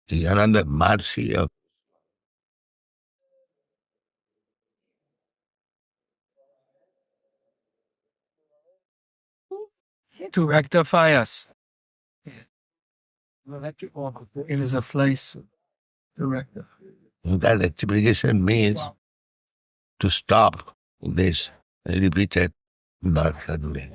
is another mercy of to rectify us. It is a place to rectify. that rectification means to stop this repeated birth and death.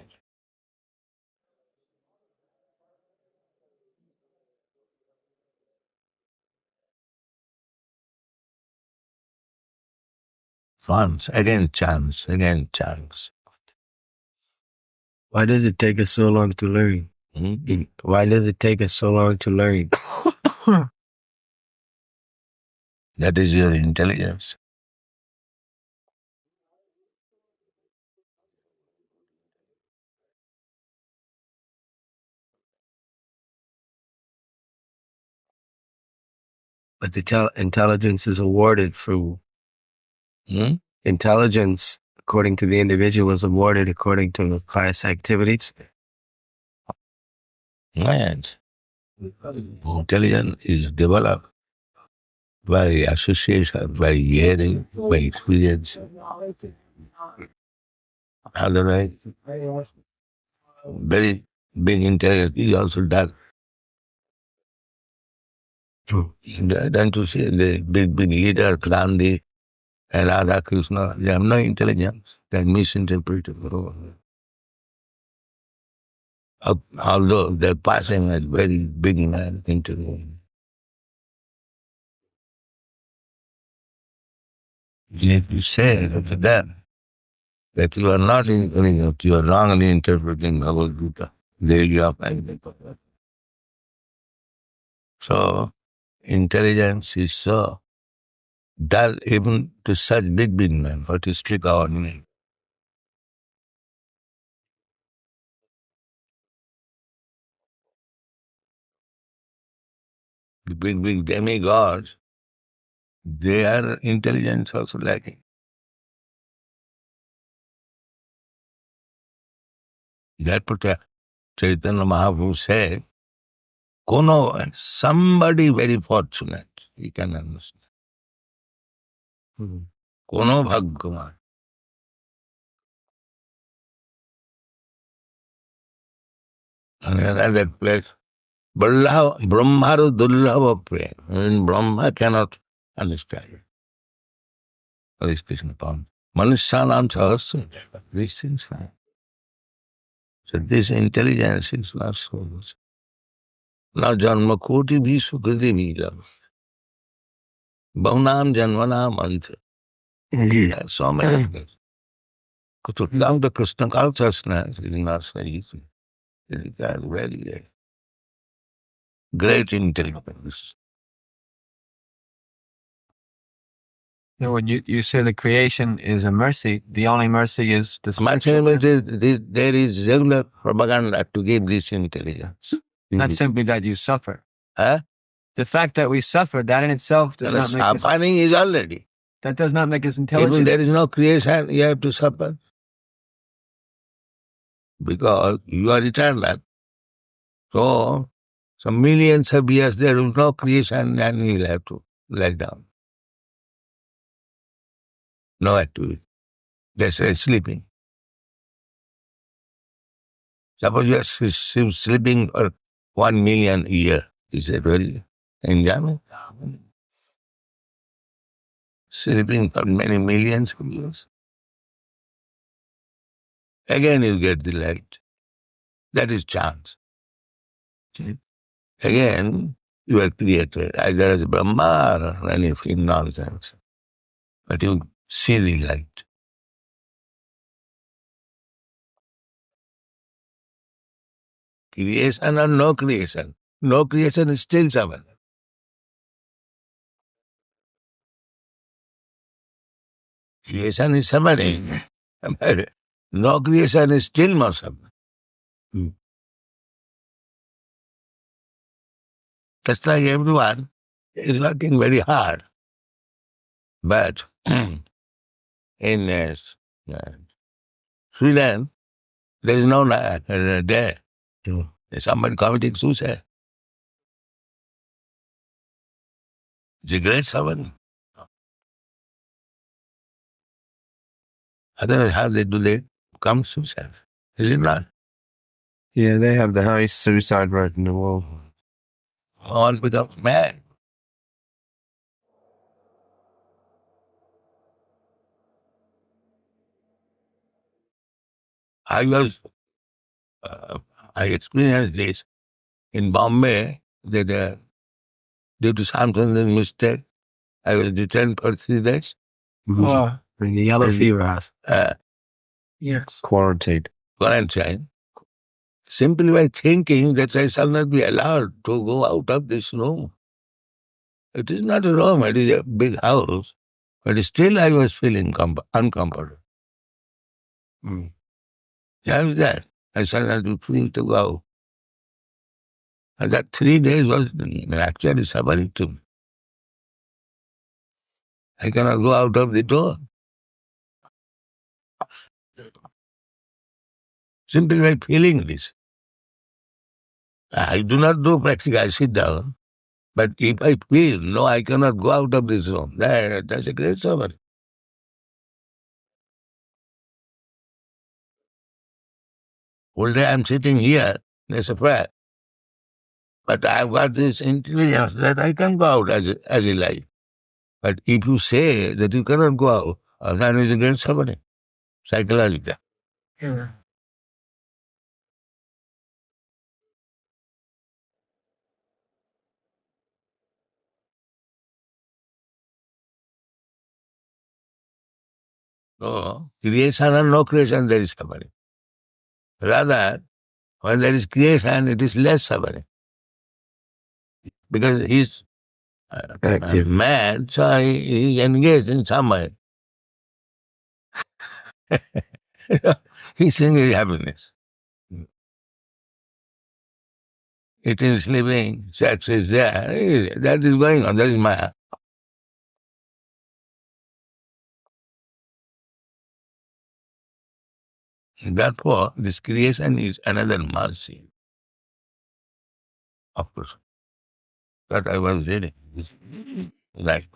Once, again chance, again chance. Why does it take us so long to learn? Why does it take us so long to learn? That is your intelligence. But the intelligence is awarded through intelligence, according to the individual, is awarded according to the pious activities. Right. Intelligence is developed by association, by hearing, by experience. Otherwise, very big intelligence is also done. Don't you see the big leader, Gandhi and Radhakrishnan, they have no intelligence. They misinterpreted. Although their passing was very big intelligence. If you say to them that you are not intelligent, you are wrongly interpreting Bhagavad-gītā, there you are finding. So, intelligence is so dull even to such big men, what to speak our name. The big demigods, their intelligence also lacking. That what Caitanya Mahāprabhu said, Kona, somebody very fortunate, he can understand. Kona bhāgyavān. And another place, brahmāra durlabha prema. Brahmā cannot understand. This Krishna found. Manuṣyāṇāṁ sahasreṣu. These things fine. So this intelligence is not so much. Now janma-koṭibhiḥ sukṛtair. Bahūnāṁ janmanām ante. There are so many things. To come to Kṛṣṇa consciousness is not so easy. It requires very great intelligence. When you say the creation is a mercy, the only mercy is the spiritual. There is regular propaganda to give this intelligence. Not simply that you suffer. Huh? The fact that we suffer, that in itself does not make us... Suffering is already. That does not make us intelligent. Even there is no creation, you have to suffer. Because you are eternal. So, some millions of years there is no creation and you will have to lie down. No activity. They say sleeping. Suppose you are sleeping for 1 million a year. Is it really enjoyment? Sleeping for many millions of years. Again you get the light. That is chance. Again, you are created either as Brahmā or anything nonsense. But you see the light. Creation or no creation. No creation is still suffering. Creation is suffering. But no creation is still more suffering. Just like everyone is working very hard. But in Sweden, there is no day. Somebody committing suicide. It's a great suffering. Otherwise, how they do they come suicide? Is it not? Yeah, they have the highest suicide rate in the world. All becomes mad. I was, I experienced this in Bombay, that due to something mistake, I was detained for 3 days. Oh, And the yellow fever has. yes. Quarantined. Quarantine. Simply by thinking that I shall not be allowed to go out of this room. It is not a room, it is a big house, but still I was feeling uncomfortable. Just that, I shall not be free to go. And that 3 days was actually suffering to me. I cannot go out of the door. Simply by feeling this. I do not do practice, I sit down. But if I feel, no, I cannot go out of this room, that's a great suffering. Whole day I'm sitting here, that's a fact. But I've got this intelligence that I can go out as a life. But if you say that you cannot go out, that is a great suffering, psychological. No, creation or no creation, there is suffering. Rather, when there is creation, it is less suffering. Because he's Active. mad, so he engaged in some way. He's singing happiness. Eating, sleeping, sex is there. That is going on. That is Maya. Therefore, this creation is another mercy. Of course. That I was reading. Right.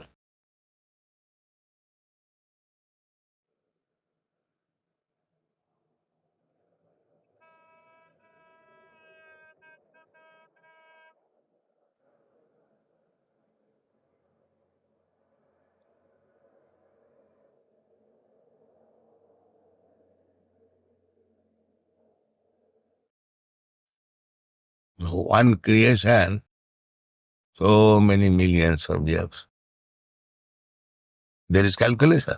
One creation, so many millions of years. There is calculation.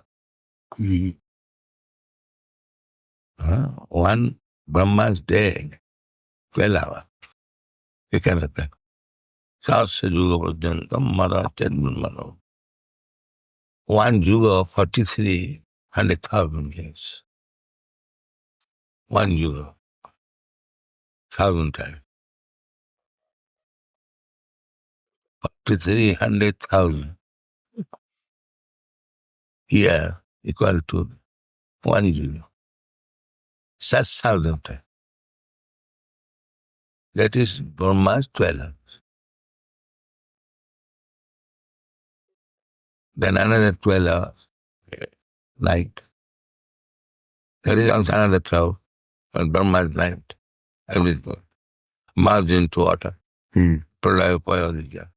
One Brahma's day, 12 hours. You cannot tell. sahasreṣu janma-koṭibhiḥ. One yuga, 43,100,000 years. One yuga, 1,000 times. 43,100,000 year equal to one yuga. 6,000 times. That is Brahma's 12 hours. Then another 12 hours, night. There is also another 12, and Brahma's night. Everything merged into water. Prabhupada.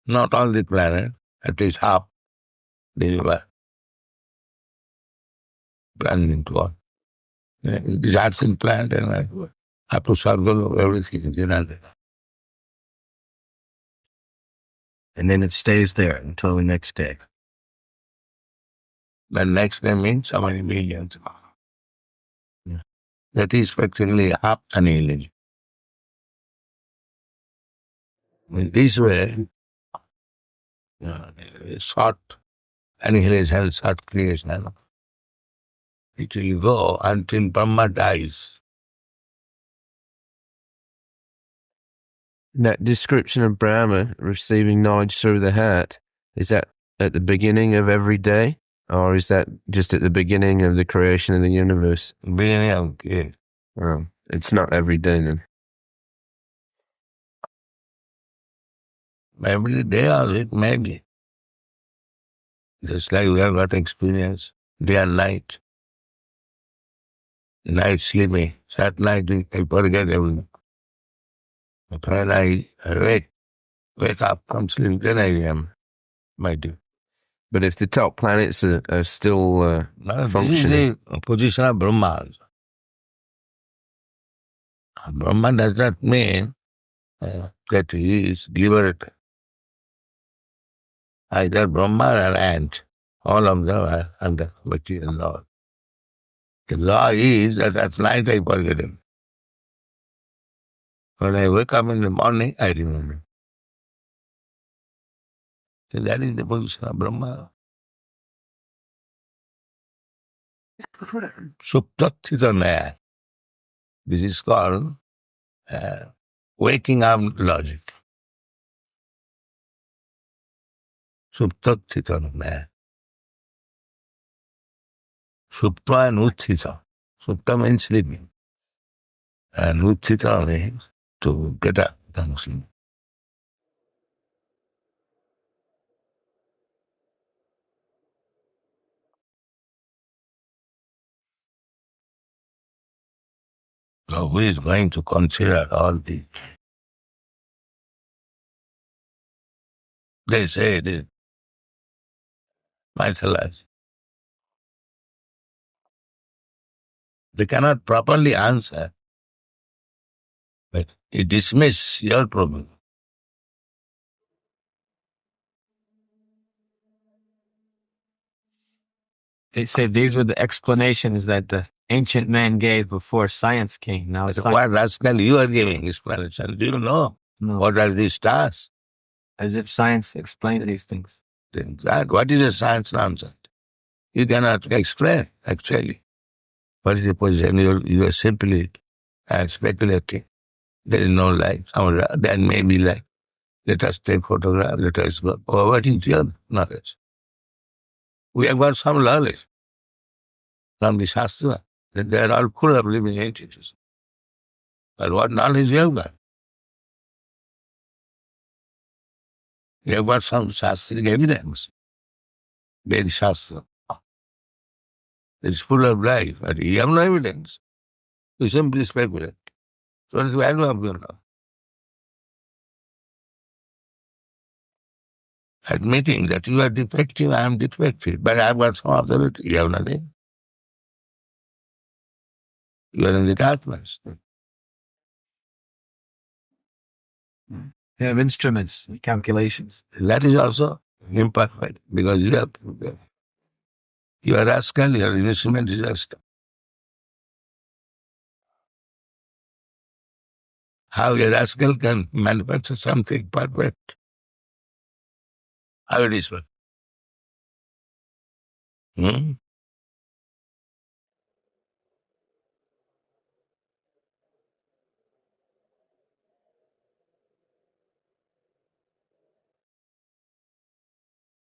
Not all the planet, at least half the universe plunged into water. It is action planet and after circle of everything, And then it stays there until the next day. The next day means how many millions. Yeah. That is practically half annihilation. In this way, short annihilation, short creation, it will go until Brahma dies. That description of Brahma receiving knowledge through the heart, is that at the beginning of every day? Or is that just at the beginning of the creation of the universe? Beginning of It's not every day then. Every day of it may be. Just like we have got experience, day and night. Night sleeping, at night I forget everything. But when I wake up from sleep, then I am mighty. But if the top planets are still functioning... This is the position of Brahmā. Brahma does not mean that he is liberated. Either Brahmā or ant, all of them are under material law. The law is that at night I forget him. When I wake up in the morning, I remember him. So that is the position of Brahmā. Sukṛtair. This is called waking up logic. Sukṛtair. Supta and Utthita. Supta means sleeping. And Utthita means to get up from sleep. So who is going to consider all these? They say it is mythology. They cannot properly answer, but you dismiss your problem. They say these were the explanations that the ancient man gave before science came. Now, What rascal you are giving explanation? Do you know what are these stars? As if science explains these things. Then what is a science nonsense? You cannot explain, actually. What is the position? You are simply speculating. There is no life. There may be life. Let us take photograph, let us go. Oh, what is your knowledge? We have got some knowledge from the Shastra that they are all full of living entities. But what knowledge you have got? You have got some Shastric evidence. There is Shastra. It is full of life, but you have no evidence. You simply speculate. So what is the value of your knowledge? Admitting that you are defective, I am defective, but I have got some authority. You have nothing. You are in the darkness. You have instruments, calculations. That is also imperfect because you are rascal, your instrument is rascal. How a rascal can manufacture something perfect? How it is perfect?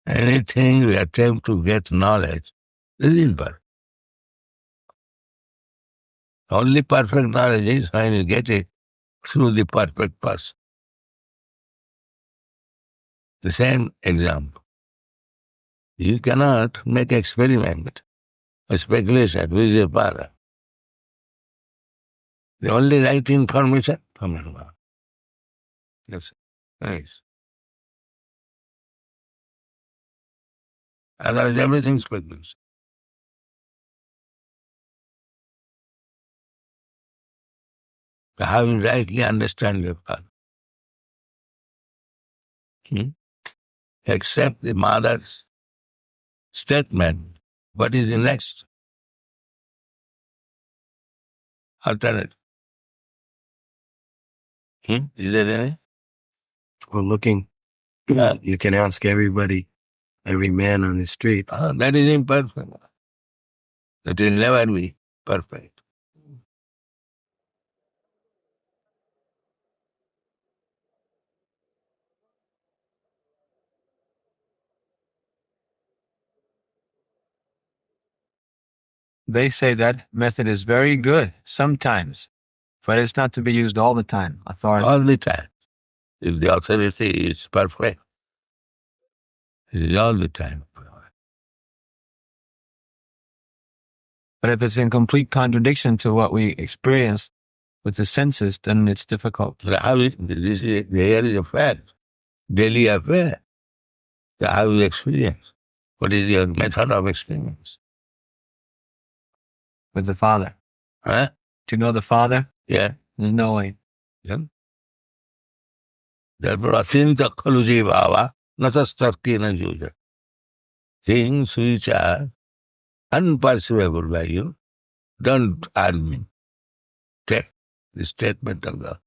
Anything we attempt to get knowledge is imperfect. Only perfect knowledge is when you get it through the perfect person. The same example. You cannot make experiment or speculation. Who is your father? The only right information from your mouth. Yes. Nice. Otherwise everything is speculation. How you rightly understand your father? Accept the mother's statement. What is the next alternative? Is there any? Or looking, you can ask everybody, every man on the street. That is imperfect. That will never be perfect. They say that method is very good sometimes, but it's not to be used all the time. All the time. If the authority is perfect, it is all the time. But if it's in complete contradiction to what we experience with the senses, then it's difficult. But how is this? Here is a fact, daily affair. So how you experience? What is your method of experience? With the Father. Huh? To know the Father? Yeah. There's no way. Yeah. Therefore, asinta khaluji bhava natastarkina juja. Things which are unperceivable by you, don't argue. Take the statement of God.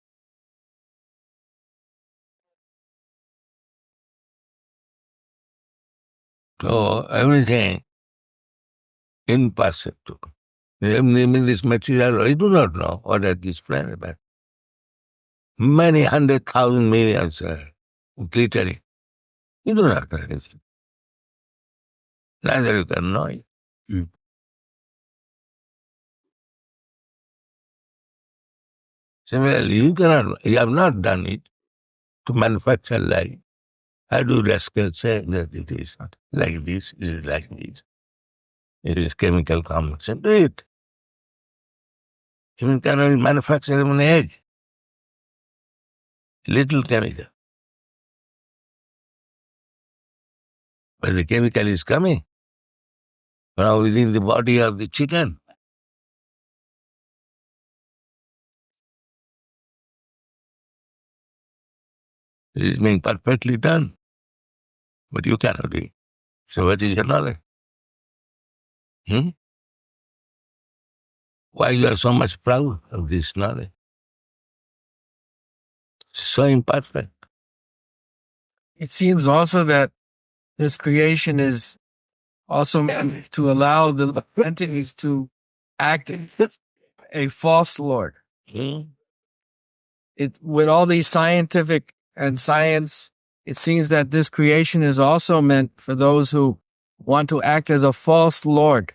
So everything imperceptible. Even this material, I do not know what are these planets, but many 100,000 millions are glittering. You do not know anything. Neither you can know it. Similarly, you have not done it to manufacture life. How do rascals say that it is like this, it is like this? It is chemical combination. Do it. Even can manufacture an egg. Little chemical. But the chemical is coming from within the body of the chicken. It is being perfectly done. But you cannot do it. So what is your knowledge? Why you are so much proud of this knowledge? It's so imperfect. It seems also that this creation is also meant to allow the entities to act as a false Lord. With all these scientific and science, it seems that this creation is also meant for those who want to act as a false Lord,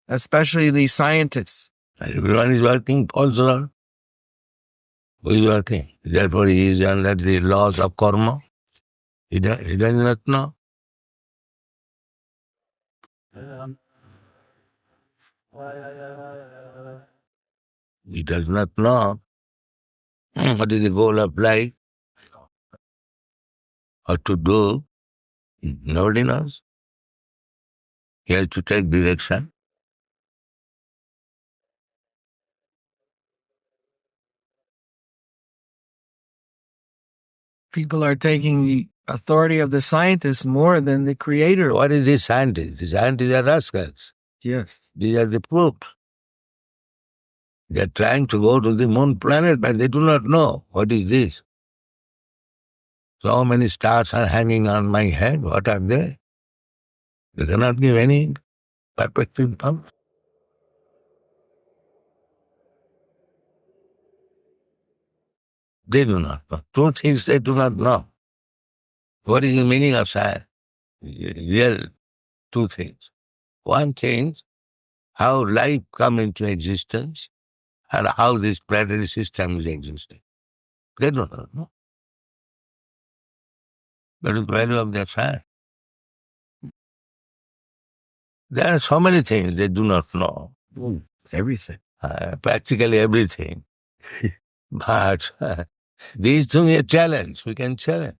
especially the scientists. Everyone is working also. Who is working? Therefore he is under the laws of karma. He does not know. He does not know what is the goal of life or to do. Nobody knows. He has to take direction. People are taking the authority of the scientists more than the creator. What is this scientist? The scientists are rascals. Yes. These are the proofs. They are trying to go to the moon planet, but they do not know what is this. So many stars are hanging on my head. What are they? They cannot give any perfect information. They do not know. Two things they do not know. What is the meaning of science? Real two things. One thing, how life come into existence and how this planetary system is existing. They do not know. That is the value of their science. There are so many things they do not know. Everything. Practically everything. But these things are a challenge. We can challenge.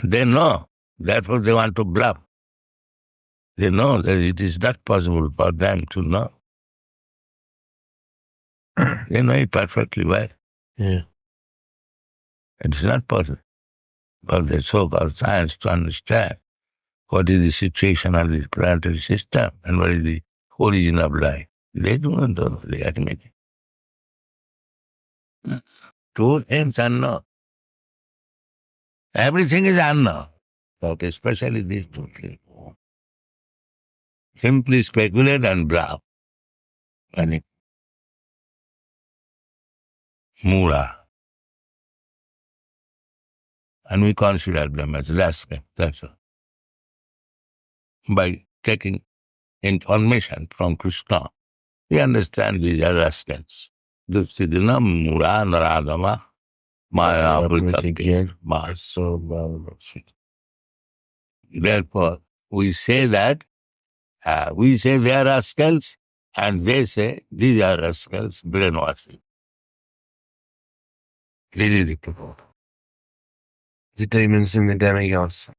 They know. Therefore they want to bluff. They know that it is not possible for them to know. They know it perfectly well. Yeah. It's not possible for the so-called science to understand what is the situation of the planetary system and what is the origin of life. They do not know the arithmetic. Two things unknown. Everything is unknown, but especially these two things. Simply speculate and bluff. And mura. And we consider them as rascals. That's all. By taking information from Kṛṣṇa We understand these are rascals. Dusidina mura naradama maya pritapti. Therefore, we say that, we say they are rascals, and they say these are rascals, brainwashing. This is the problem. The demons and the demigods.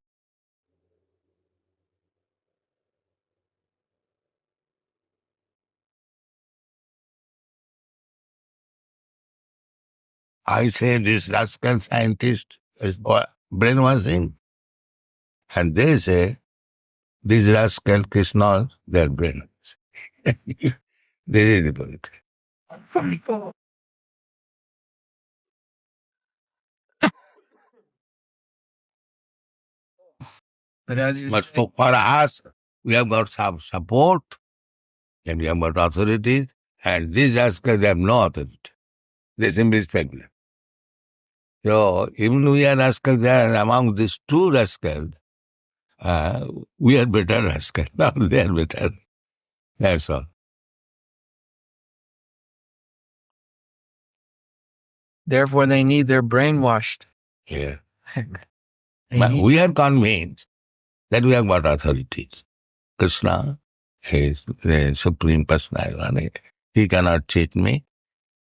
I say this rascal scientist is brainwashing, and they say these rascal Kṛṣṇa, they are brainwashing. This is the point. But as you But say, for us, we have got some support, and we have got authorities, and these rascals have no authority. They simply speculate. So even we are rascals, they are among these two rascals. We are better rascals. Now they are better. That's all. therefore they need their brainwashed. Yeah. They But need- we are convinced that we have got authorities. Kṛṣṇa is the Supreme Personality. He cannot cheat me.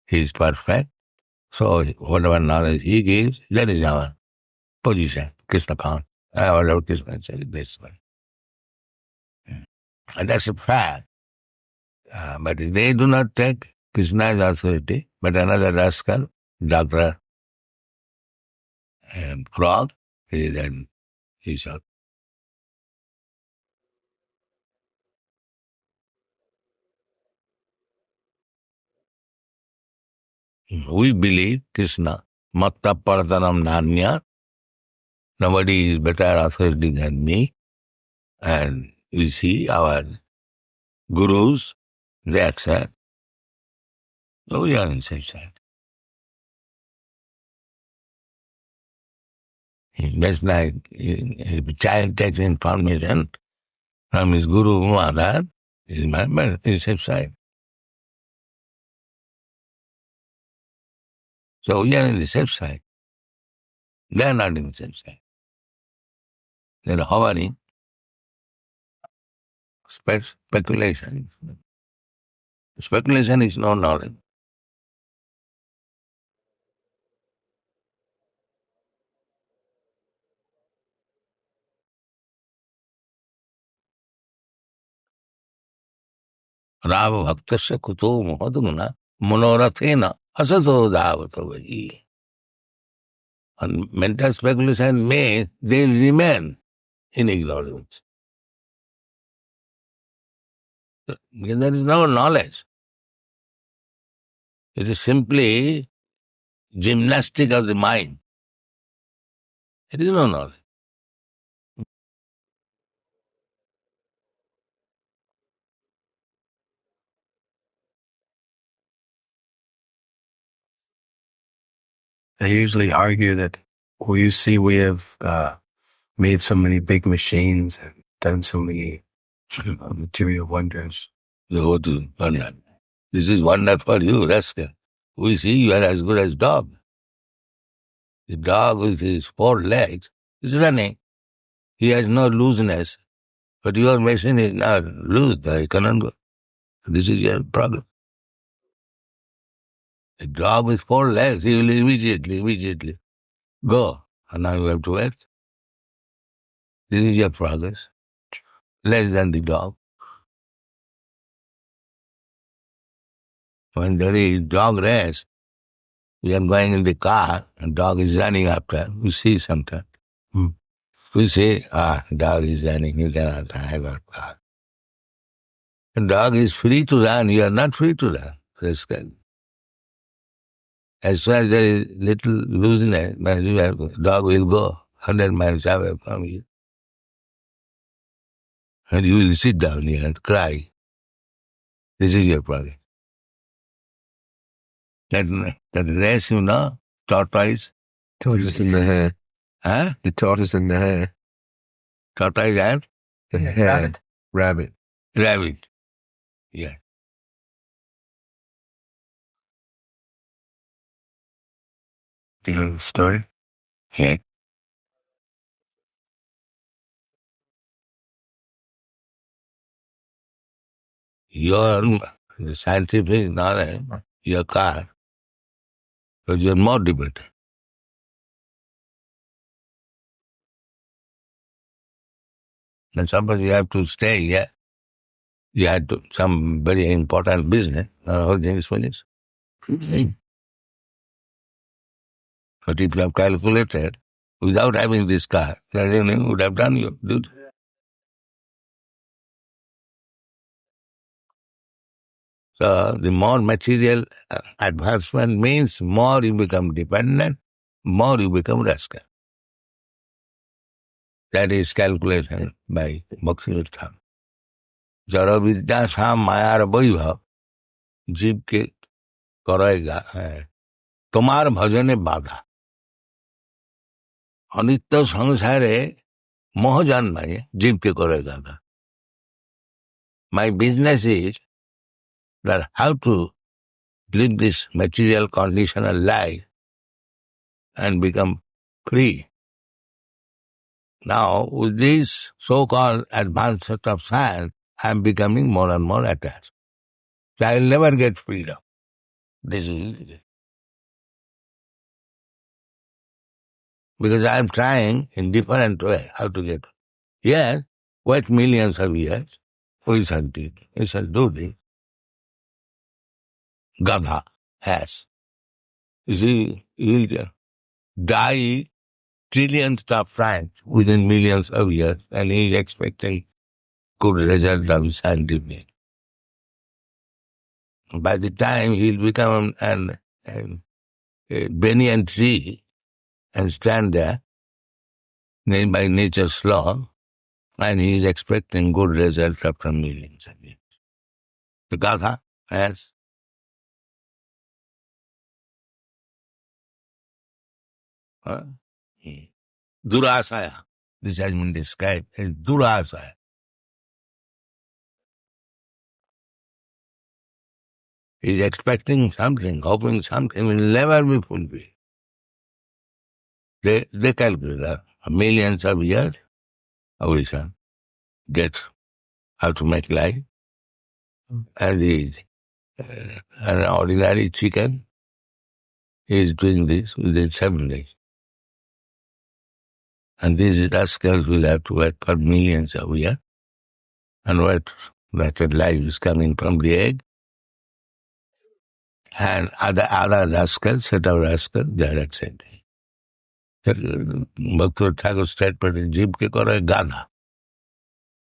He is perfect. So whatever knowledge he gives, that is our position. Kṛṣṇa can't. Whatever Kṛṣṇa says, this one. And that's a fact. But they do not take Kṛṣṇa's authority, but another rascal, Dr. Frog, he shall. We believe Kṛṣṇa, Matta Paratanam Nanya, nobody is better authority than me. And we see our gurus, they accept. So we are in safe side. That's like if a child takes information from his guru, mother, is my safe side. So we are in the safe side. They are not in the safe side. They are hovering. Speculation. Speculation is no knowledge. Rava bhaktasya kuto mohadguna manorathena asato dhavato vahi. And mental speculation may, they remain in ignorance. Because there is no knowledge. It is simply gymnastic of the mind. It is no knowledge. They usually argue that you see we have made so many big machines and done so many material wonders. This is wonder for you, rascal. We see you are as good as dog. The dog with his 4 legs is running. He has no looseness. But your machine is not loose. I cannot go. This is your problem. A dog with 4 legs, he will immediately go. And now you have to wait. This is your progress. Less than the dog. When there is dog race, we are going in the car and dog is running after. We see sometimes. We say, dog is running, he cannot have a car. The dog is free to run, you are not free to run. Rascal. As soon as there is little looseness, dog will go 100 miles away from you. And you will sit down here and cry. This is your problem. That race, tortoise. Tortoise in the hair. Huh? The tortoise in the hair. Tortoise and The hair. Rabbit. rabbit. Yeah. Do you know the story? Yeah. Your scientific knowledge, your car, because you're more debated. And suppose you have to stay here, you had to, some very important business, the whole thing is finished. But if you have calculated, without having this car, then would have done you. Dude. So the more material advancement means more you become dependent, more you become rascal. That is calculation by Bhakti-Vedanta. जड़ विद्या सा मायार वैभव जीव के करेगा तुम्हार भजने बाधा अनित्य संसारे मोह जन्माए जीव के करेगा My business is that how to live this material conditional life and become free. Now, with this so-called advancement of science, I am becoming more and more attached. So I will never get freedom. This is it. Because I am trying in different way how to get. Yes, wait millions of years. We shall do it. We shall do this. Gadha has. You see, he will die trillions of times within millions of years, and he is expecting good result of his scientific. By the time he will become a banyan tree and stand there by nature's law, and he is expecting good result after millions of years. The Gatha has. Durasaya. This has been described as Durasaya. He is expecting something, hoping something will never be fulfilled. They calculate millions of years, we shall get how to make life. And an ordinary chicken is doing this within 7 days. And these rascals will have to wait for millions of years and wait that a life is coming from the egg. And other rascals, set of rascals, they are accepting. Bhakti Thakur statement in Jeev ke kore Gadha.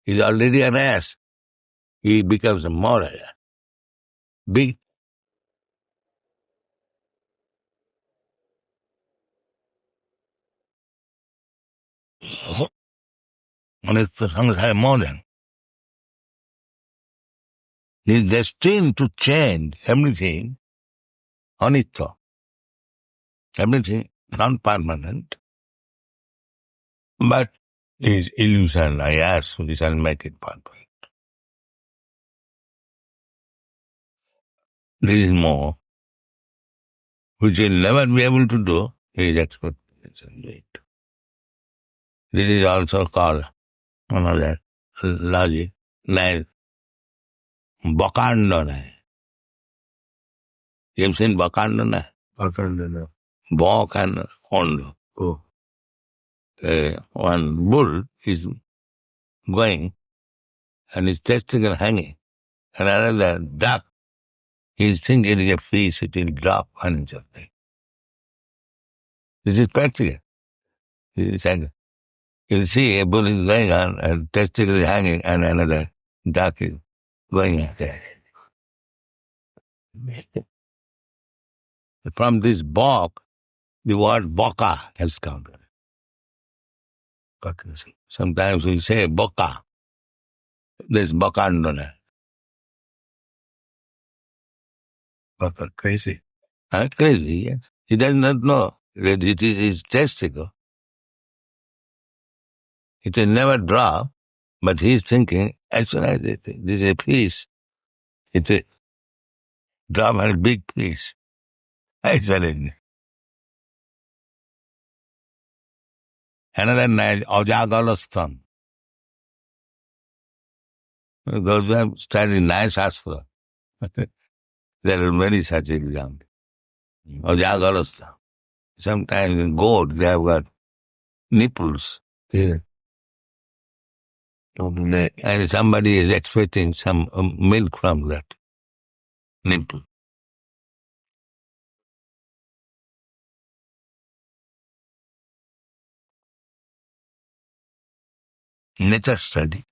He is already an ass. He becomes a more big. And it's the Sanghai modern. He is destined to change everything anitya. Everything non-permanent. But is illusion, I ask, we shall make it perfect. This is more, which will never be able to do, his expectation do it. This is also called another logic, like Bakandana. You have seen Bakandana? Bakandana. Bak and Ondo. Oh. One bull is going and his testicle hanging, and another duck, he is thinking it is a fish, it will drop on each other. This is practical. This is like, you see a bull is going on, and testicle is hanging, and another duck is going after it. From this bok, the word boka has come. Sometimes we say boka. There's bokandona. Baka crazy. Crazy, yes. He does not know that it is his testicle. It will never drop, but he is thinking, as soon as this is a piece, it will drop a big piece. Actually, Another name, ajagalastham. Those who have studied Nyaya Shastra, there are many such examples. Ajagalastham. Sometimes in goat, they have got nipples. Yeah. On the neck. And somebody is expecting some milk from that nipple. Nature study.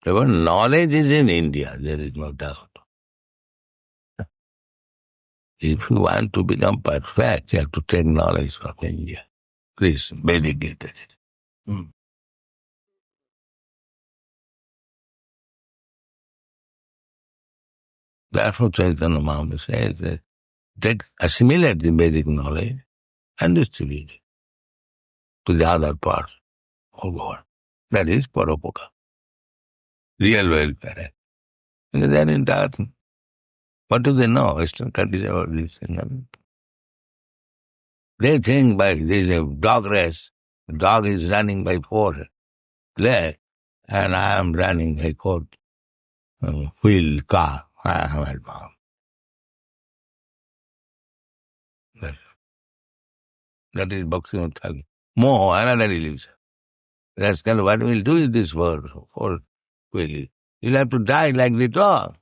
Our knowledge is in India, there is no doubt. If you want to become perfect, you have to take knowledge from India. Please, Vedic-gītā. Therefore, Caitanya Mahāprabhu says that assimilate the Vedic knowledge and distribute it to the other parts of the world. That is Prabhupada. Real welfare. Because they are in doubt. What do they know? Western countries about this thing. They think by this a dog race, the dog is running by 4 legs, and I am running by 4 wheel car. I am advanced. That is Bhaktivinoda Thakur. Moho, another illusion. That's kind of what we'll do in this world for wheel. You'll have to die like the dog.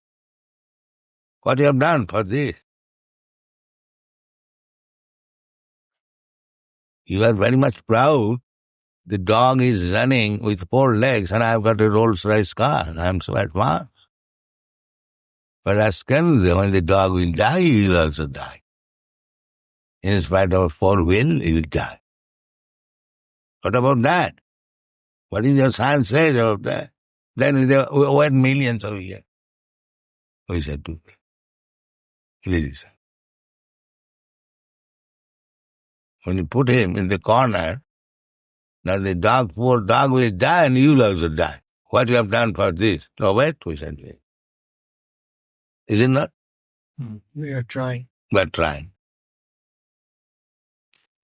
What you have done for this? You are very much proud. The dog is running with 4 legs and I've got a Rolls-Royce car and I'm so advanced. But when the dog will die, he will also die. In spite of 4 wheels, he will die. What about that? What is your science says about that? Then they wait millions of years. We said to listen. When you put him in the corner, now the poor dog will die and you will also die. What you have done for this? No, wait, we said. Is it not? We are trying. We are trying.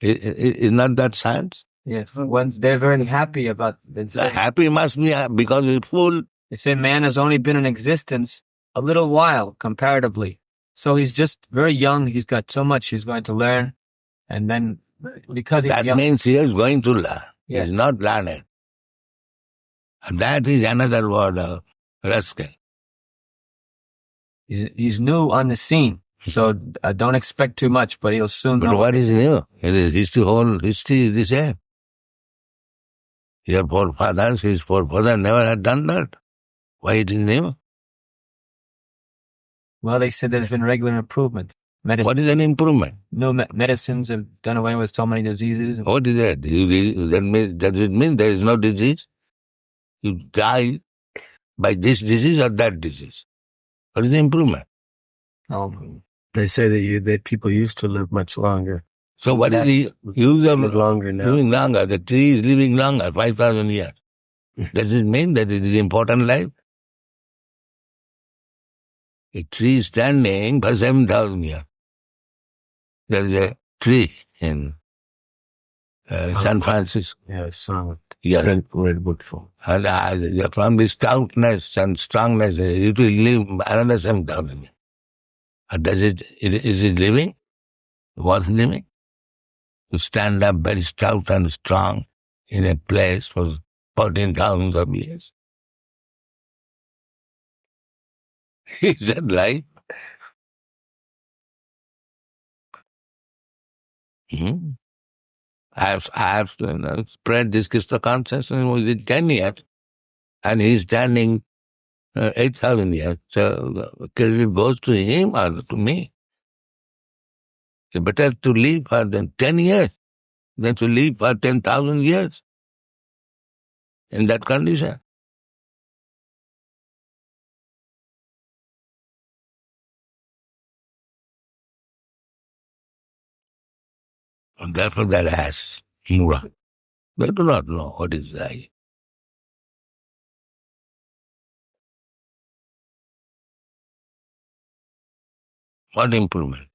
Is not that science? Yes, once they're very happy about it. Happy must be because it's full. They say man has only been in existence a little while comparatively. So he's just very young. He's got so much he's going to learn. And then because he's that young, means he is going to learn. Yeah. He is not learned. And that is another word of rascal. he's new on the scene. So don't expect too much, but he'll soon But know. what is new? It is whole history is the same. Your forefathers, his forefathers never had done that. Why it is new? Well, they said there's been regular improvement. What is an improvement? No medicines have done away with so many diseases. What is that? Does it mean there is no disease? You die by this disease or that disease. What is the improvement? They say that people used to live much longer. So what is the use of Live longer now. living longer? The tree is living longer, 5,000 years. Does it mean that it is important life? A tree is standing for 7,000 years. There is a tree in San Francisco. Yeah, so Yes. redwood form. And from the stoutness and strongness, it will live another 7,000 years. Is it living? Worth living? To stand up very stout and strong in a place for 14,000 of years. Is that right? I have spread this Kṛṣṇa consciousness within 10 years, and he's standing 8,000 years. So credit goes to him or to me. It's better to live for 10 years than to live for 10,000 years in that condition. And therefore that has mura. They do not know what is right. What improvement?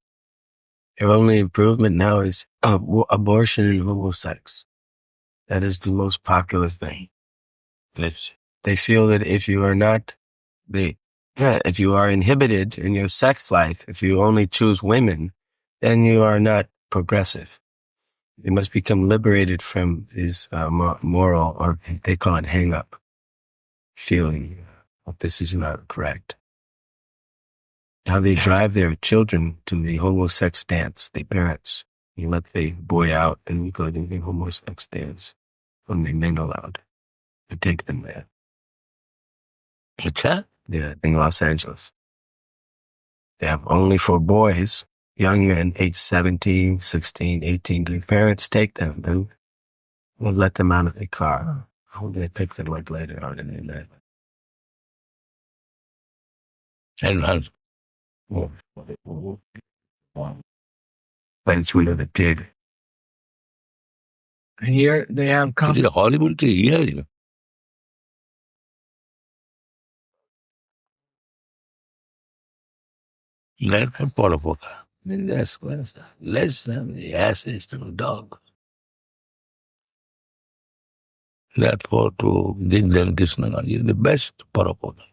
Their only improvement now is abortion and homosex. That is the most popular thing. They feel that if you are not if you are inhibited in your sex life, if you only choose women, then you are not progressive. You must become liberated from this moral, or they call it hang-up, feeling that this is not correct. How they drive their children to the homosex dance, the parents. You let the boy out and you go to the homosex dance when they mingle out. You take them there. What's that? Yeah, in Los Angeles. They have only for boys, young men, age 17, 16, 18. The parents take them and will let them out of the car. How do they pick them up later on in the night? And That's where the pig. And here they have it is horrible to hear, you know. Let them Prabhupada. Less than the asses to the dog. Therefore, to give them Kṛṣṇa is the best Prabhupada.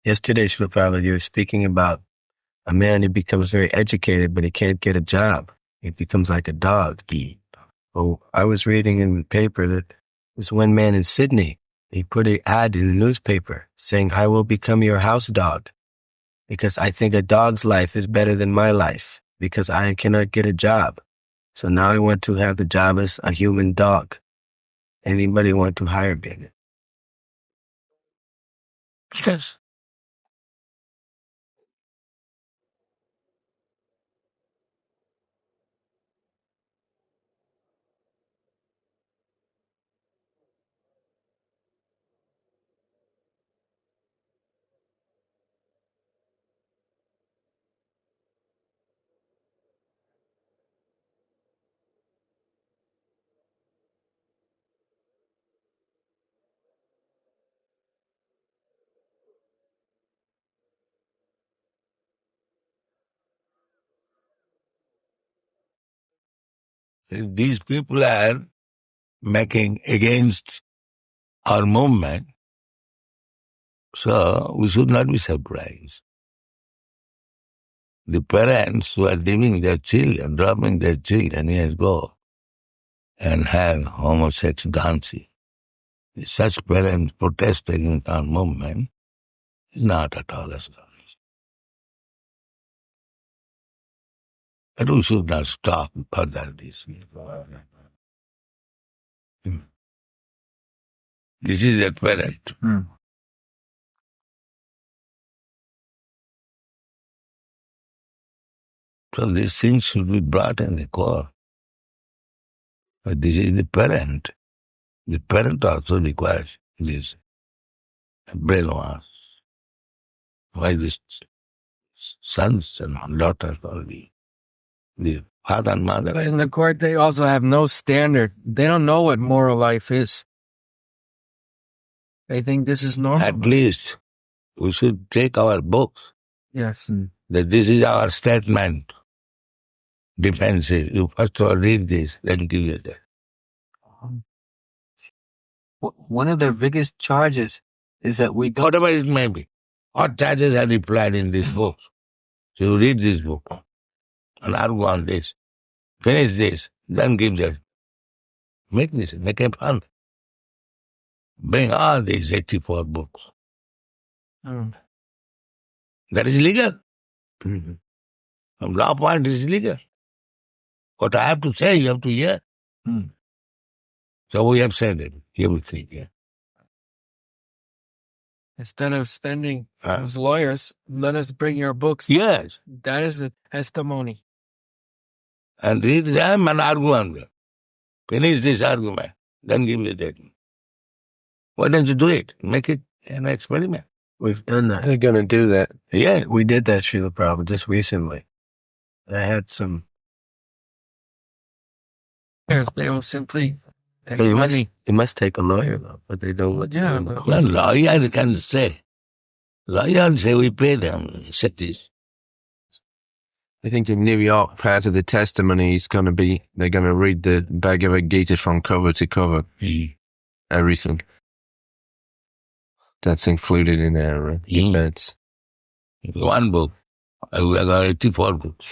Yesterday, Prabhupada, you were speaking about a man who becomes very educated, but he can't get a job. He becomes like a dog. I was reading in the paper that this one man in Sydney, he put an ad in the newspaper saying, I will become your house dog because I think a dog's life is better than my life because I cannot get a job. So now I want to have the job as a human dog. Anybody want to hire me? Yes. If these people are making against our movement, so we should not be surprised. The parents who are leaving their children, dropping their children, here go and have homosexual dancing. Such parents protest against our movement is not at all astonishing. But we should not stop further this. This is their parent. So these things should be brought in the core. But this is the parent. The parent also requires this brainwash. Why these sons and daughters only? The father and mother. But in the court, they also have no standard. They don't know what moral life is. They think this is normal. At least we should take our books. Yes. That this is our statement. Defensive. You first of all read this, then give it that. One of their biggest charges is that we don't. Whatever it may be. What charges are replied in this book? So you read this book and argue on this. Finish this, then give that. Make a fun. Bring all these 84 books. That is legal. From law point, it is legal. What I have to say, you have to hear. So we have said it, everything. Yeah. Instead of spending as lawyers, let us bring your books. Yes. That is the testimony. And read them and argue on them. Finish this argument, then give it that. Why don't you do it? Make it an experiment. We've done that. They're going to do that. Yeah. We did that, Srila Prabhupada, just recently. I had some. They will simply. It must take a lawyer, though, but they don't. Yeah. Well, lawyer can say. Lawyers say we pay them cities. I think in New York, part of the testimony is going to be, they're going to read the Bhagavad-gītā from cover to cover. Everything. That's included in our events. One book. I got 84 books.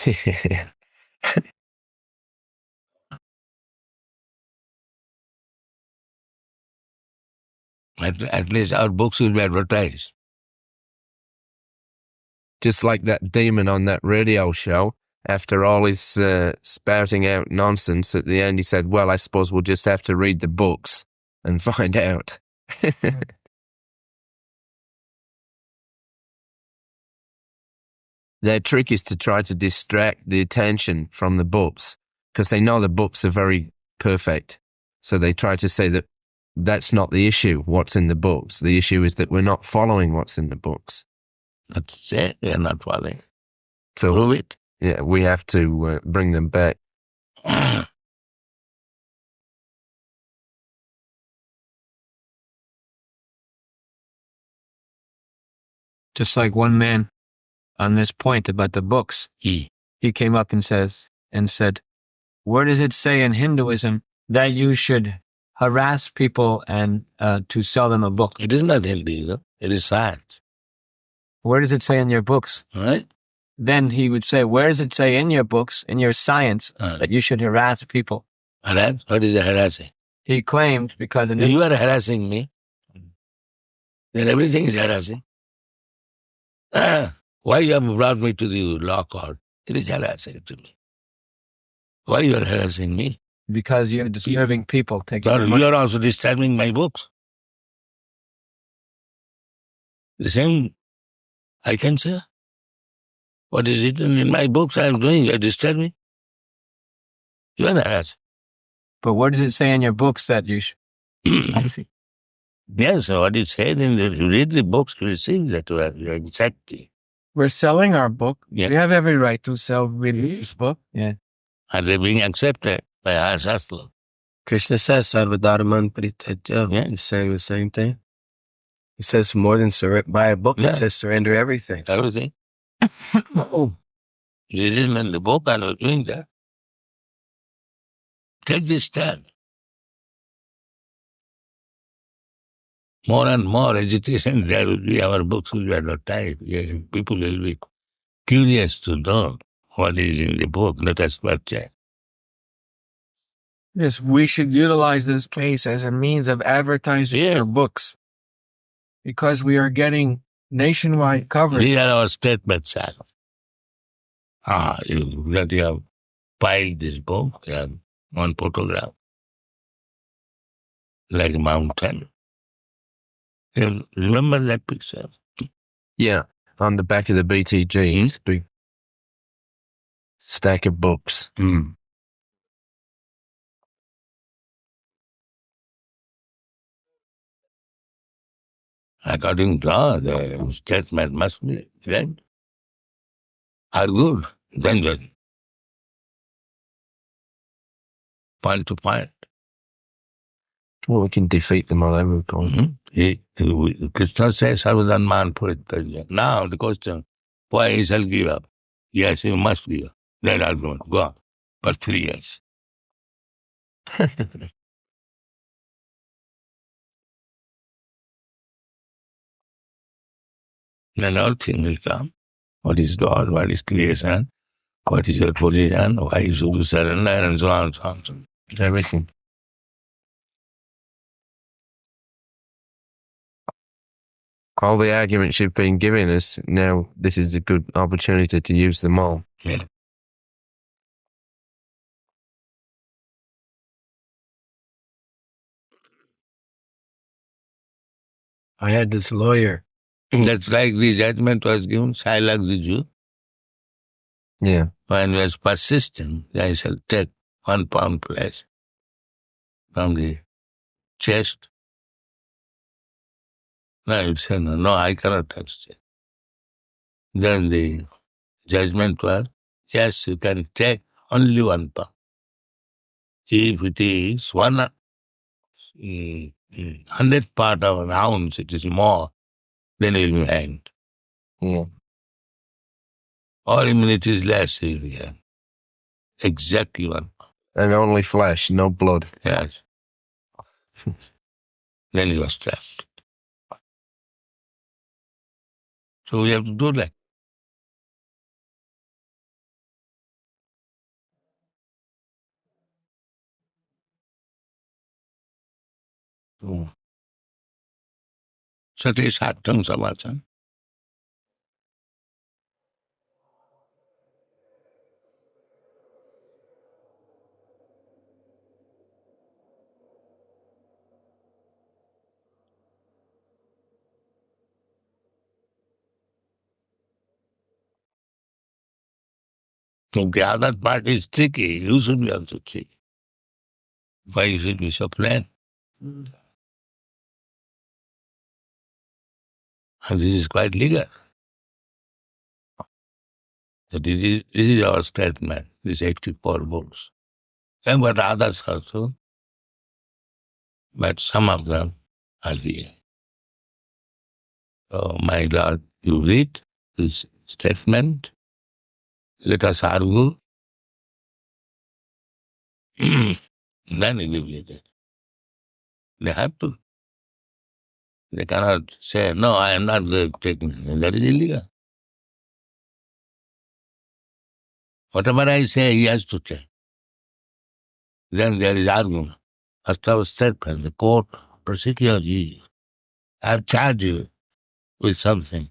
At least our books will be advertised. Just like that demon on that radio show, after all his spouting out nonsense, at the end he said, well, I suppose we'll just have to read the books and find out. Their trick is to try to distract the attention from the books, because they know the books are very perfect. So they try to say that that's not the issue, what's in the books. The issue is that we're not following what's in the books. That's it, they're not following. So, Prove it. yeah, we have to bring them back. Just like one man on this point about the books, he came up and said, where does it say in Hinduism that you should harass people and to sell them a book? It is not Hinduism, it is science. Where does it say in your books? Right? Then he would say, where does it say in your books, in your science, that you should harass people? Harass? What is the harassing? He claimed because If you are harassing me, then everything is harassing. Why you have brought me to the law court? It is harassing to me. Why you are harassing me? because you're disturbing people. Taking But their you money. are also disturbing my books. The same I can say. What is written in my books I am doing, you are disturbing. You are harassing. But what does it say in your books that you should? I see. Yes, what it said in the, you read the books, you will see that you are exactly. We're selling our book. Yeah. We have every right to sell this book. Yeah. And they being accepted by our Shastra. Krishna says, Sarvadharman Parityaja. Yeah. He's saying the same thing. He says more than buy a book. Yeah. He says surrender everything. Everything. Oh, you didn't in the book, I was doing that. Take this stand. More and more agitation, there will be, our books will be advertised. Yeah, people will be curious to know what is in the book. Let us purchase. Yes, we should utilize this case as a means of advertising Yeah. our books because we are getting nationwide coverage. These are our statements, sir. That you have piled this book, you have one photograph, like a mountain. You remember that picture? Yeah, on the back of the BTG, it's a big stack of books. According to law, the statement must be read. Are good. Then the point to point. Well, we can defeat them all over again. Kṛṣṇa says, Sarvadharman Parityaja. Now the question, why he shall give up? Yes, you must give up. That argument, go on. For 3 years. Then all things will come. What is God? What is creation? What is your position? Why you should surrender? And so on, so on, so on. Everything. All the arguments you've been giving us, now this is a good opportunity to use them all. Yeah. I had this lawyer. That's like the judgment was given, Silak the Jew. Yeah. When he was persisting, I shall take 1 pound flesh from the chest. No, he said, no, I cannot touch it. Then the judgment was, yes, you can take only 1 pound. If it is 100th part of an ounce, it is more, then he will be hanged. Yeah. All immunity is less here. Exactly one. And only flesh, no blood. Yes. Then you are trapped. So we have to do that. Sati Sattang Samachan. If the other part is tricky, you should be also tricky. Why you should be so plain? And this is quite legal. So this is our statement, these 84 books. And but others also, but some of them are here. So, my Lord, you read this statement, let us argue, then you give it. They have to. They cannot say, no, I am not going to take it. That is illegal. Whatever I say, he has to take. Then there is argument. First of all, statement, the court prosecutes you. I have charged you with something.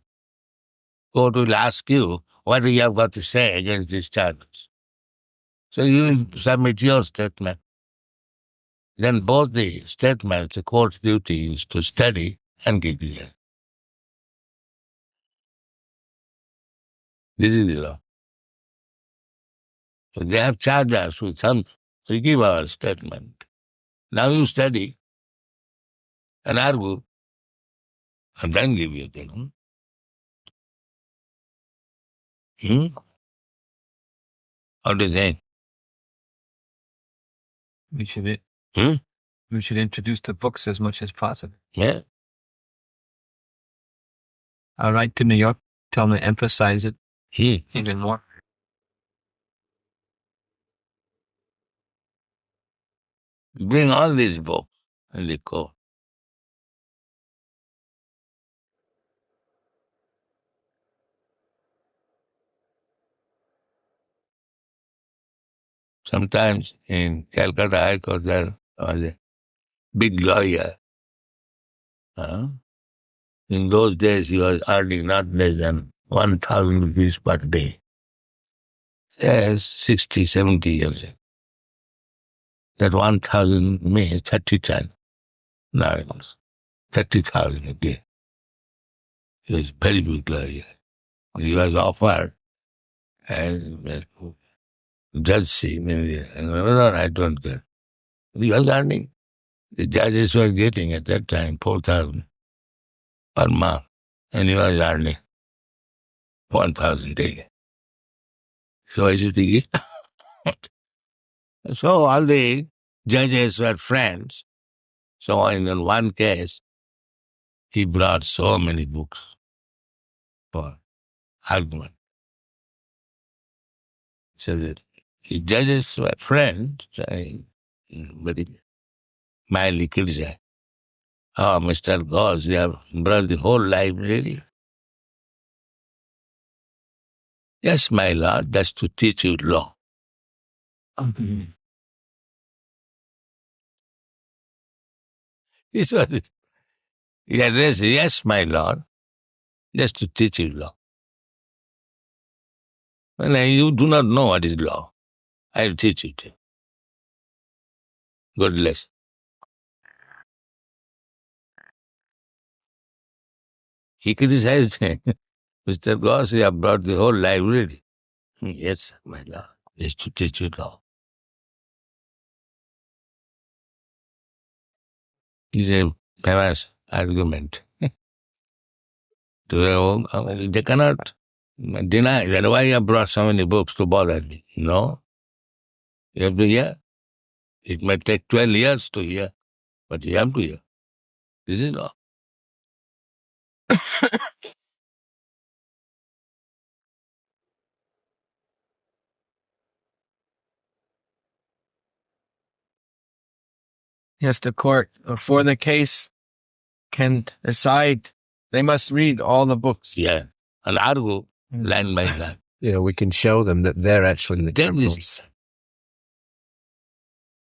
Court will ask you, what do you have got to say against these charges? So you submit your statement. Then both the statements, the court's duty is to study and give you. This is the law. So they have charged us with something. So we give our statement. Now you study and argue and then give your thing. How do you think? We should Hmm? we should introduce the books as much as possible. Yeah. I'll write to New York, tell them to emphasize it Hmm. even more. Bring all these books in the court. Sometimes in Calcutta High Court there was a big lawyer. In those days he was earning not less than 1,000 rupees per day. Yes, 60, 70 years ago. That 1,000 means 30 times. Now it was 30,000 a day. He was a very big lawyer. He was offered and judge see, no, I don't get. He was earning. The judges were getting at that time 4,000 per month, and he was earning 1,000 daily. So I should think so all the judges were friends. So in one case, he brought so many books for argument. So that the judges were friends, very mildly criticized. Oh, Mr. Ghosh, you have brought the whole library. Yes, my lord, that's to teach you law. This was it. He addressed, yes, my lord, just to teach you law. Well, you do not know what is law. I will teach you. God bless. He criticized him. Mr. Ghosh, you have brought the whole library. Yes, my lord, just to teach you law. It's a famous argument. They cannot deny that why you have brought so many books to bother me. No, you have to hear. It may take 12 years to hear, but you have to hear. This is all. Yes, the court, before the case can decide, they must read all the books. Yeah. And argue line by line. Yeah, we can show them that they're actually the Tell this. criminals.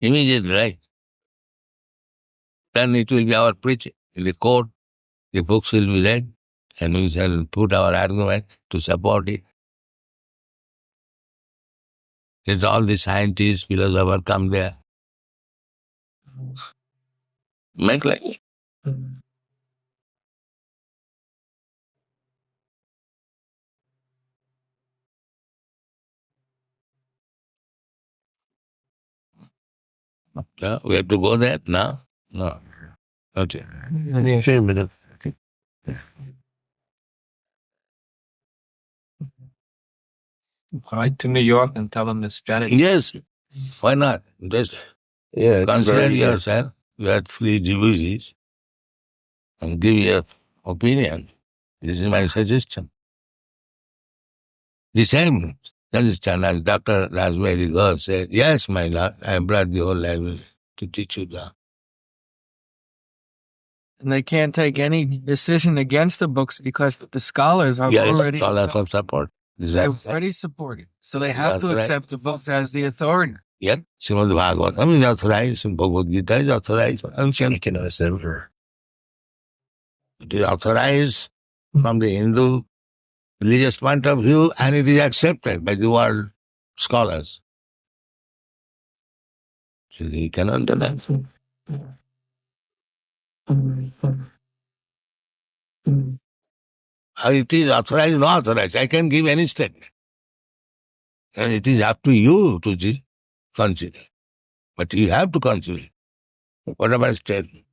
Immediately, right? Then it will be our preaching. In the court, the books will be read, and we shall put our argument to support it. There's all the scientists, philosophers come there. Make like it. Yeah, we have to go there now? No. Okay. Few minutes. Write to New York and tell them the strategy. Yes. Why not? Just Yeah, it's consider very good. yourself. You are three devotees and give your opinion. This is my suggestion. The same suggestion as Dr. Raspberry God said, yes, my Lord, I brought the whole library to teach you that. And they can't take any decision against the books because the scholars are Yes, already all of some support. they're already supported. So they have to That's right. accept the books as the authority. Yes, Srimad Bhagavatam is authorized, Bhagavad-gītā is authorized. Recognize emperor. It is authorized from the Hindu religious point of view, and it is accepted by the world scholars. So they cannot deny. How it is authorized or not authorized, I can give any statement. And it is up to you to consider. But you have to consider whatever statement.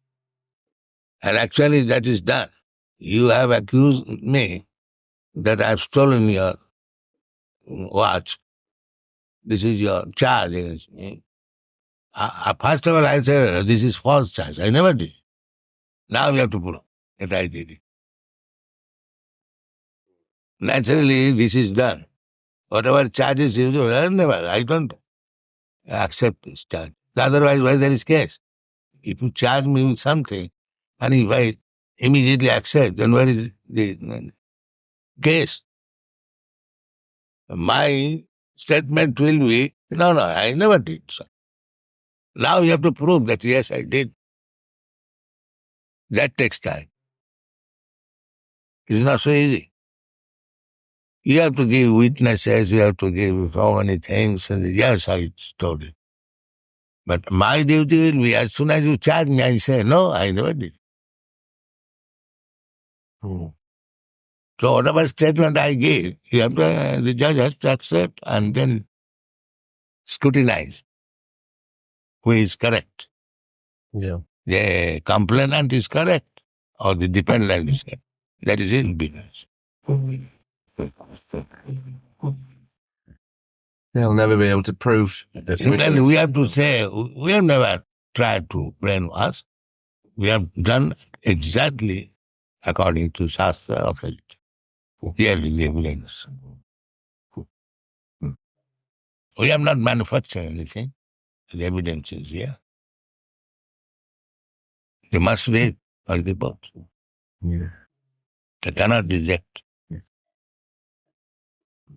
And actually that is done. You have accused me that I have stolen your watch. This is your charge against me. First of all, I said, this is false charge. I never did. Now you have to prove that I did it. Naturally, this is done. Whatever charges you do, I don't accept this charge. Otherwise, why there is case? If you charge me with something, and if I immediately accept, then where is the case? My statement will be, no, I never did so. Now you have to prove that, yes, I did. That takes time. It's not so easy. You have to give witnesses, you have to give so many things, and yes, I told it. But my duty will be, as soon as you charge me, I say, no, I never did. So whatever statement I give, you have to, the judge has to accept and then scrutinize who is correct. Yeah. The complainant is correct or the dependent is correct. That is his business. They'll never be able to prove. Similarly, we have to say, we have never tried to brainwash. We have done exactly according to Shastra authority. Here is the evidence. We have not manufactured anything. The evidence is here. They must read all the books. Yeah. They cannot reject.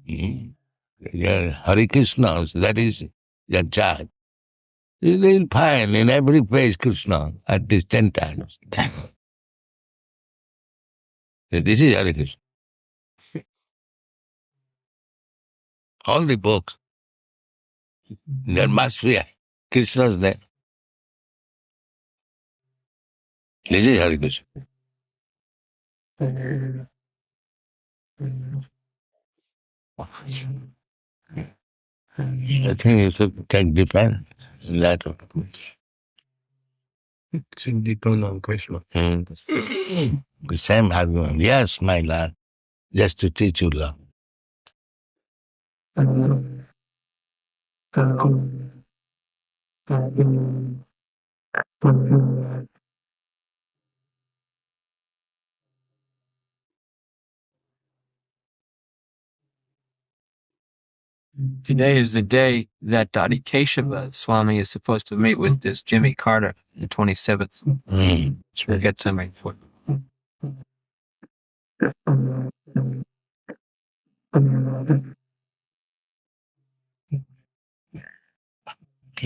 Yeah, Hare Krishna, that is their charge. You will find in every page Krishna at least 10 times. This is Hare Krishna. All the books, there must be Krishna's name. This is Hare Krishna. I think you should take defense in that. Should depend on Kṛṣṇa. The same argument. Yes, my Lord, just to teach you love. Today is the day that Kesava Swami is supposed to meet with this Jimmy Carter, the 27th. We'll get some report.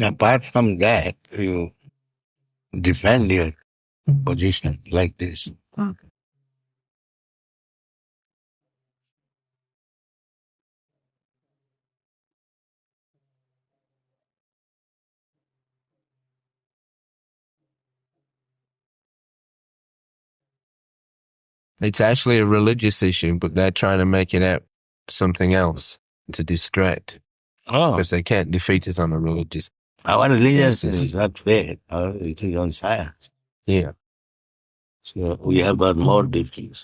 Apart from that, you defend your position like this. It's actually a religious issue, but they're trying to make it out something else to distract. Oh, Because they can't defeat us on a religious. our religion is not faith. It is on science. Yeah. So we have got more difference.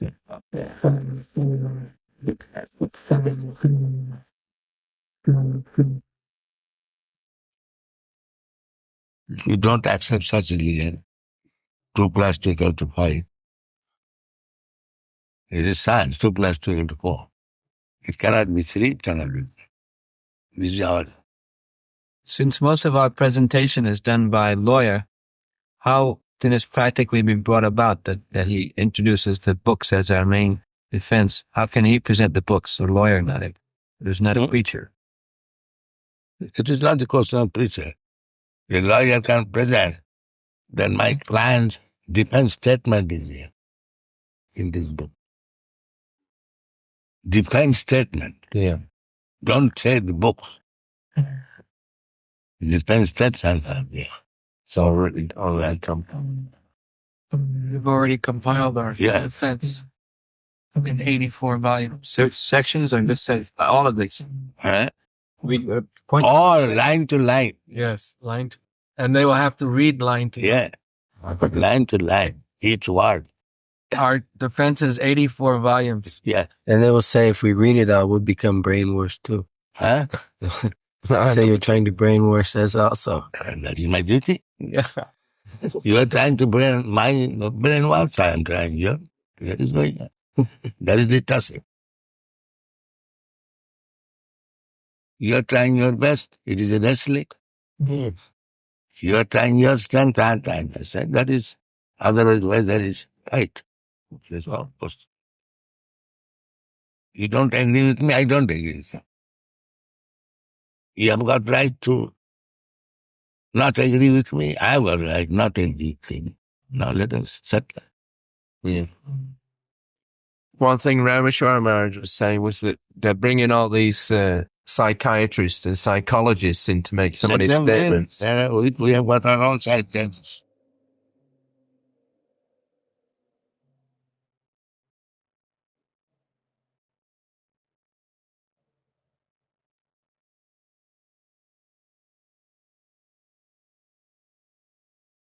You don't accept such religion. 2 plus 2 equal to 5. It is science. 2 plus 2 equal to 4. It cannot be 3, it cannot be. This is our. Since most of our presentation is done by a lawyer, how can this practically be brought about that he introduces the books as our main defense? How can he present the books? A lawyer, not a, there's not a preacher. It is not the question of preacher. The lawyer can present that my client's defense statement is here in this book. Defense statement. Yeah. Don't say the books. Defense statements are there. It's already come. We've already compiled our defense in 84 volumes. So sections are just says all of these. Huh? We point All line to line. Yes, line to, and they will have to read line to Yeah. Line to line. Each word. Our defense is 84 volumes. Yeah. And they will say if we read it out, we'll become brainwashed too. Huh? Say you're trying to brainwash us also. And that is my duty. Yeah. You are trying to brainwash. I am trying here. That is going on. That is the tussle. You are trying your best. It is a wrestling. You are trying your strength. I am trying my strength. That is, otherwise, why there is fight. That's all, of course. You don't agree with me, I don't agree with you. You have got right to not agree with me. I have got right not to agree with you. Now let us settle. Yeah. One thing Rameshwara Maharaj was saying was that they're bringing all these psychiatrists and psychologists in to make some of these statements. We have got our own psychiatrists.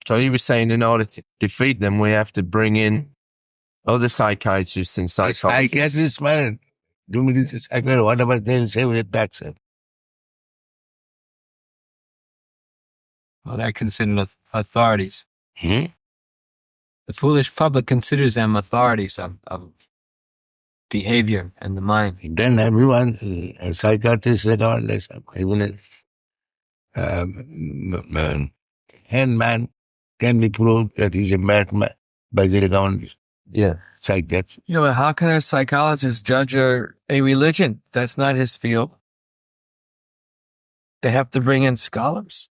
So he was saying in order to defeat them, we have to bring in other psychiatrists and psychologists. Psychiatrists, man, do me this, whatever they'll say, we'll accept. Well, they're considered authorities. Hmm? The foolish public considers them authorities of behavior and the mind. Then everyone, psychiatrists recommendation, even handman can be proved that he's a madman by the recommendation. Yeah. Psychiatrist. You know, how can a psychologist judge a religion? That's not his field. They have to bring in scholars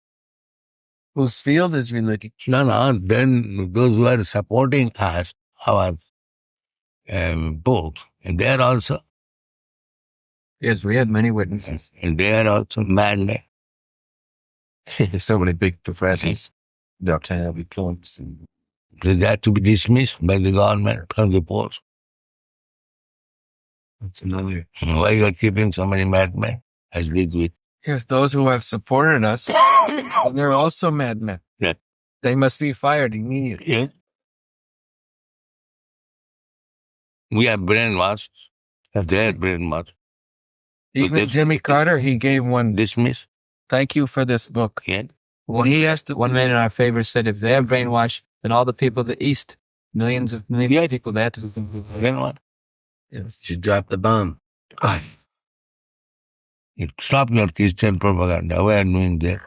whose field is religion. No, then those who are supporting us, our books, and they are also, Yes, we had many witnesses. and they are also madmen. There's so many big professors. Dr. Harvey Plumps. They have to be dismissed by the government from the post. That's another. Why you are keeping so many madmen as big with? Yes, those who have supported us, and they're also madmen. Yeah. They must be fired immediately. Yeah. We are brainwashed. They are brainwashed. Even Jimmy Carter, he gave one, Dismiss. thank you for this book. Yeah. When he asked, one man in our favor said, if they're brainwashed, then all the people of the East, millions of people, they have to be Brainwashed. Yes. Should drop the bomb. Stop your Christian propaganda. Why are you doing that?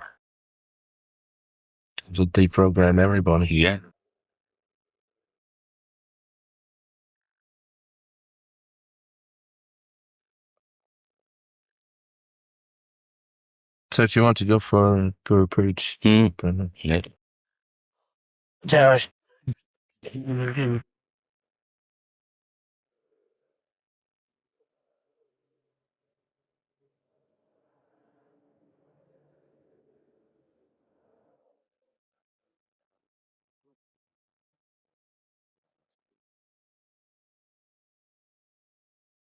To deprogram everybody. Yeah. So if you want to go for Puri preach, Yeah. Josh.